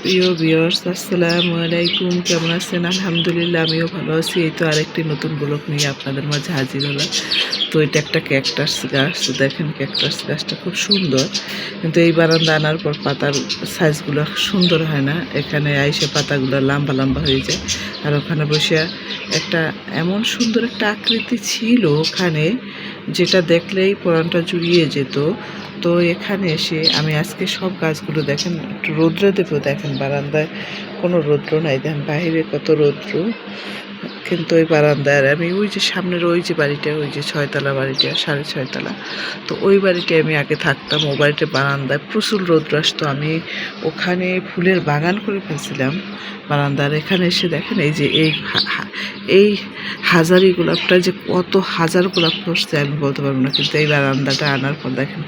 প্রিয় ভিউয়ার্স, আসসালামু আলাইকুম। কেমন আছেন? আলহামদুলিল্লাহ, আমিও ভালো আছি। এই তো আরেকটি নতুন ব্লগ নিয়ে আপনাদের মাঝে হাজির হলাম। তো এটা একটা ক্যাকটাস গাছ। দেখেন, ক্যাকটাস গাছটা খুব সুন্দর, কিন্তু এই বারান্দা আনার পর পাতার সাইজগুলো সুন্দর হয় না। এখানে আইসে পাতাগুলো লম্বা লম্বা হয়ে যায়। আর ওখানে বসে একটা এমন সুন্দর একটা আকৃতি ছিল ওখানে, যেটা দেখলেই প্রাণটা জুড়িয়ে যেত। তো এখানে এসে আমি আজকে সব গাছগুলো দেখেন, একটু রৌদ্র দেবো। দেখেন বারান্দায় কোনো রৌদ্র নাই, দেখেন বাইরে কত রৌদ্র, কিন্তু ওই বারান্দায় আর আমি ওই যে সামনের ওই যে বাড়িটা, ওই যে 6 তলা বাড়িটা, 6.5 তলা, তো ওই বাড়িটায় আমি আগে থাকতাম। ও বাড়িতে বারান্দায় প্রচুর রৌদ্র আসতো। আমি ওখানে ফুলের বাগান করে ফেলছিলাম বারান্দার। এখানে এসে দেখেন এই যে এই হাজারি গোলাপটা যে কত হাজার গোলাপ ফুটছে আমি বলতে পারবো না, কিন্তু এই বারান্দাটা আনার পর দেখেন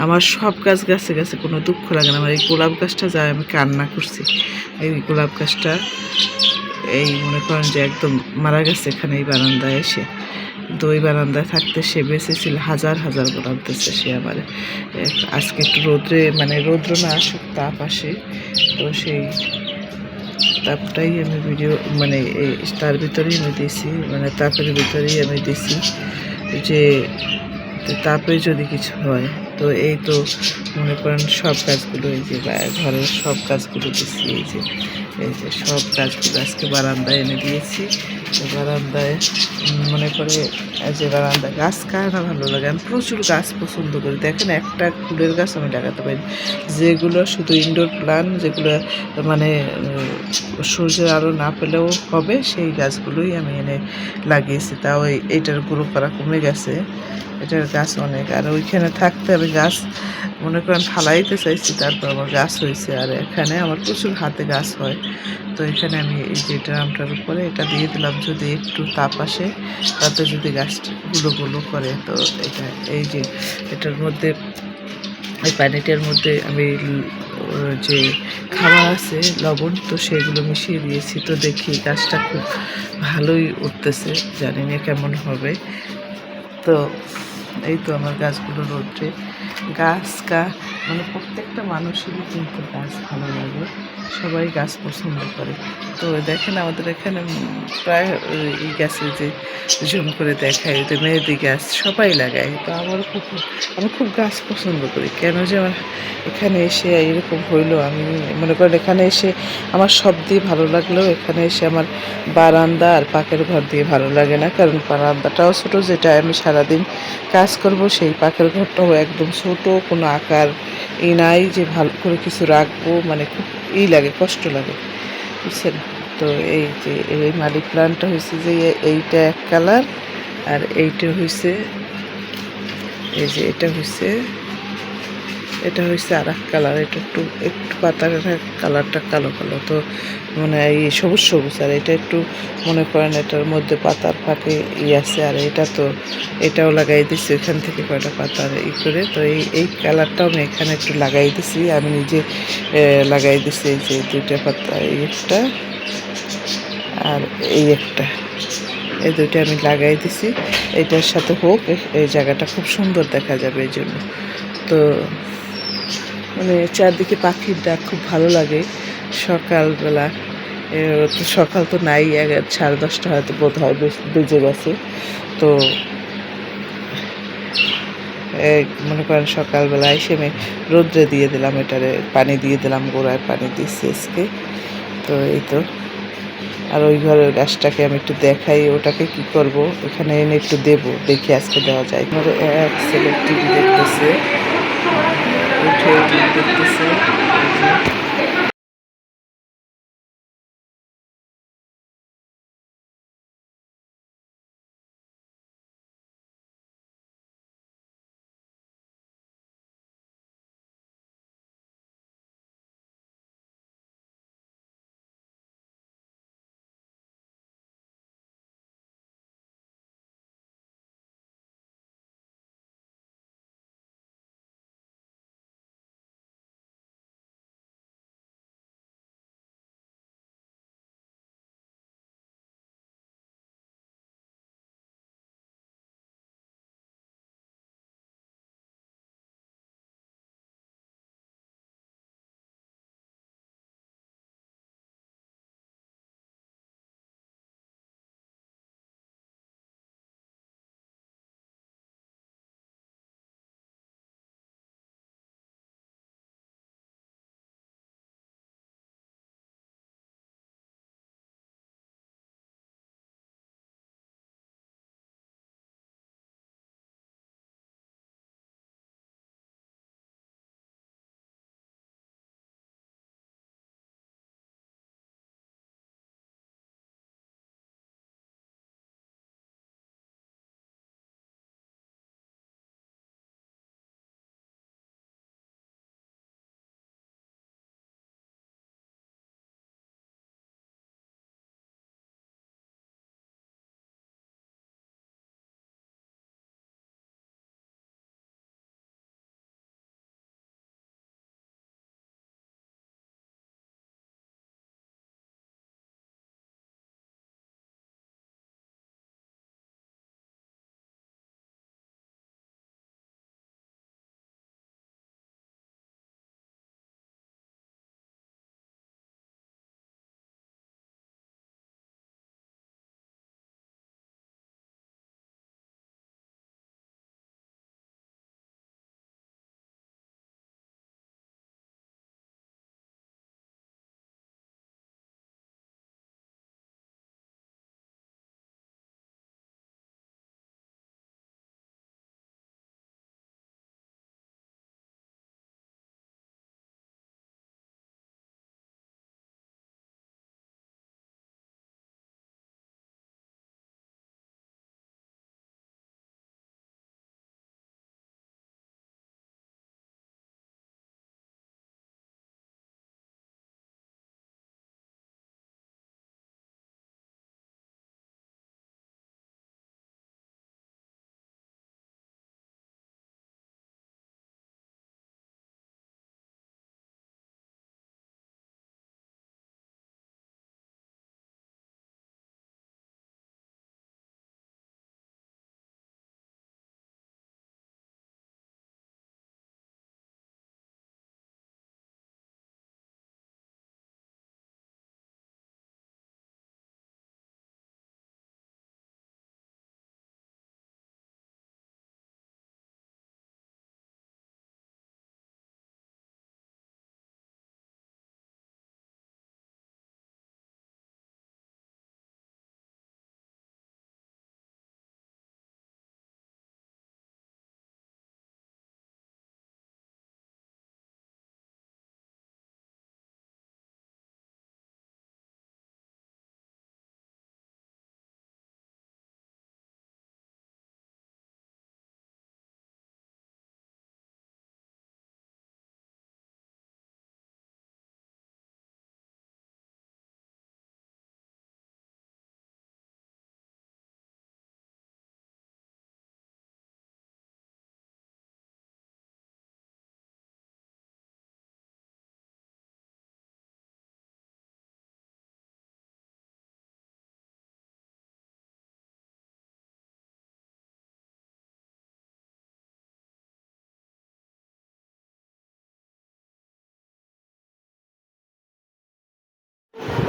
আমার সব গাছ গাছে গাছে কোনো দুঃখ লাগে না। আমার এই গোলাপ গাছটা যা আমি কান্না করছি, এই গোলাপ গাছটা এই মনে করেন যে একদম মারা গেছে এখানে এই বারান্দায় এসে। কিন্তু ওই বারান্দায় থাকতে সে বেঁচেছিল, হাজার হাজার গোলাপ দিচ্ছে সে আমার। আজকে একটু রৌদ্রে, মানে রৌদ্র না আসুক, তাপ আসে, তো সেই তাপটাই আমি ভিডিও, মানে তার ভিতরেই আমি দিছি, মানে তাপের ভিতরেই আমি দিছি যে তাপে যদি কিছু হয়। তো এই তো মনে করেন সব গাছগুলো, এই যে ঘরের সব গাছগুলো দিচ্ছি, এই যে সব গাছগুলো আজকে বারান্দায় এনে দিয়েছি। তো বারান্দায় মনে করে যে বারান্দায় গাছ কার না ভালো লাগে, আমি প্রচুর গাছ পছন্দ করি। দেখেন একটা ফুলের গাছ আমি লাগাতে পারি, যেগুলো শুধু ইনডোর প্লান্ট, যেগুলো মানে সূর্যের আলো না পেলেও হবে, সেই গাছগুলোই আমি এনে লাগিয়েছি। তাও এইটার গ্রো করা কমে গেছে, এটার গাছ অনেক। আর ওইখানে থাকতে আমি গাছ মনে করেন ফালাইতে চাইছি, তারপর আমার গাছ হয়েছে। আর এখানে আমার প্রচুর হাতে গাছ হয়। তো এখানে আমি এই যে ড্রামটার উপরে এটা দিয়ে দিলাম, যদি একটু তাপ আসে তাতে যদি গাছগুলো গুলো করে। তো এটা এই যে এটার মধ্যে, এই পানিটার মধ্যে আমি যে খাবার আছে লবণ, তো সেগুলো মিশিয়ে দিয়েছি। তো দেখি গাছটা খুব ভালোই উঠতেছে, জানি না কেমন হবে। তো এই তো আমার গাছগুলো রোদ্রে, মানে প্রত্যেকটা মানুষেরই কিন্তু গাছ ভালো লাগে, সবাই গাছ পছন্দ করে। তো দেখেন আমাদের এখানে প্রায় এই গাছে যে জুম করে দেখায় যে মেহেদি গাছ সবাই লাগায়। তো আমি খুব গাছ পছন্দ করি। কেন যে আমার এখানে এসে এরকম হইলো, আমি মনে করেন এখানে এসে আমার সব দিয়ে ভালো লাগলেও এখানে এসে আমার বারান্দা আর পাকের ঘর দিয়ে ভালো লাগে না। কারণ বারান্দাটাও ছোটো, যেটা আমি সারাদিন কাজ করব, সেই পাকের ঘরটাও একদম ছোট, কোনো আকার নাই যে ভালো করে কিছু রাখবো, মানে খুব লাগে, কষ্ট লাগে, বুঝছেন। তো এই যে এই মানি প্লান্টটা হয়েছে যে এইটা এক কালার, আর এইটা হয়েছে, এই যে এটা হয়েছে আর এক কালার। এটা একটু একটু পাতার কালারটা কালো কালো, তো মানে এই সবুজ সবুজ। আর এটা একটু মনে করেন এটার মধ্যে পাতার ফাঁকে আছে। আর এটা তো এটাও লাগাই দিছি এখান থেকে কয়টা পাতার করে। তো এই কালারটাও আমি এখানে একটু লাগাই দিছি, আমি নিজে লাগাই দিছি। এই যে দুইটা পাতা, এই একটা আর এই একটা, এই দুইটা আমি লাগাই দিছি। এটার সাথে হোক, এই জায়গাটা খুব সুন্দর দেখা যাবে এই জন্য। তো মানে চারদিকে পাখির ডাক খুব ভালো লাগে সকালবেলা। তো সকাল তো নাই, 10:30 হয়তো বোধ হয় বেজে গেছে। তো মনে করেন সকালবেলা এসে আমি রোদ্রে দিয়ে দিলাম, এটারে পানি দিয়ে দিলাম, গোড়ায় পানি দিচ্ছি আজকে। তো এই তো, আর ওই ঘরের গাছটাকে আমি একটু দেখাই, ওটাকে কি করব, এখানে এনে একটু দেবো, দেখি আজকে দেওয়া যায়। আমার এক ছেলে টিভি দেখতেছে, উঠে টিভি দেখতেছে।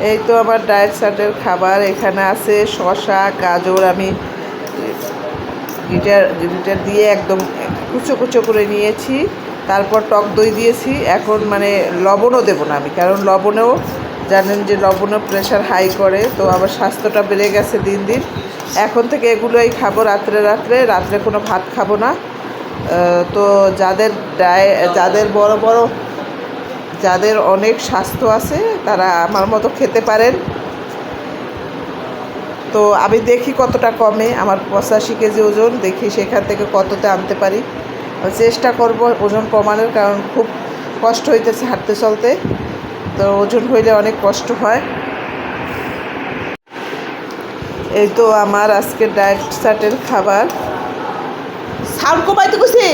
এই তো আমার ডায়েট চার্টের খাবার। এখানে আছে শসা, গাজর, আমি গিটার দিয়ে একদম কুচো কুচো করে নিয়েছি। তারপর টক দই দিয়েছি। এখন মানে লবণও দেবো না আমি, কারণ লবণেও জানেন যে লবণও প্রেশার হাই করে, তো আবার স্বাস্থ্যটা বেড়ে গেছে দিন দিন। এখন থেকে এগুলোই খাবো রাত্রে কোনো ভাত খাবো না। তো যাদের বড় বড়, যাদের অনেক স্বাস্থ্য আছে তারা আমার মতো খেতে পারেন। তো আমি দেখি কতটা কমে, আমার 85 কেজি ওজন, দেখি সেখান থেকে কততে আনতে পারি। চেষ্টা করব ওজন কমানোর, কারণ খুব কষ্ট হইতেছে হাঁটতে চলতে, তো ওজন হইলে অনেক কষ্ট হয়। এই তো আমার আজকের ডায়েট চার্টের খাবার। সাউন্ড কমাইতে কইছি।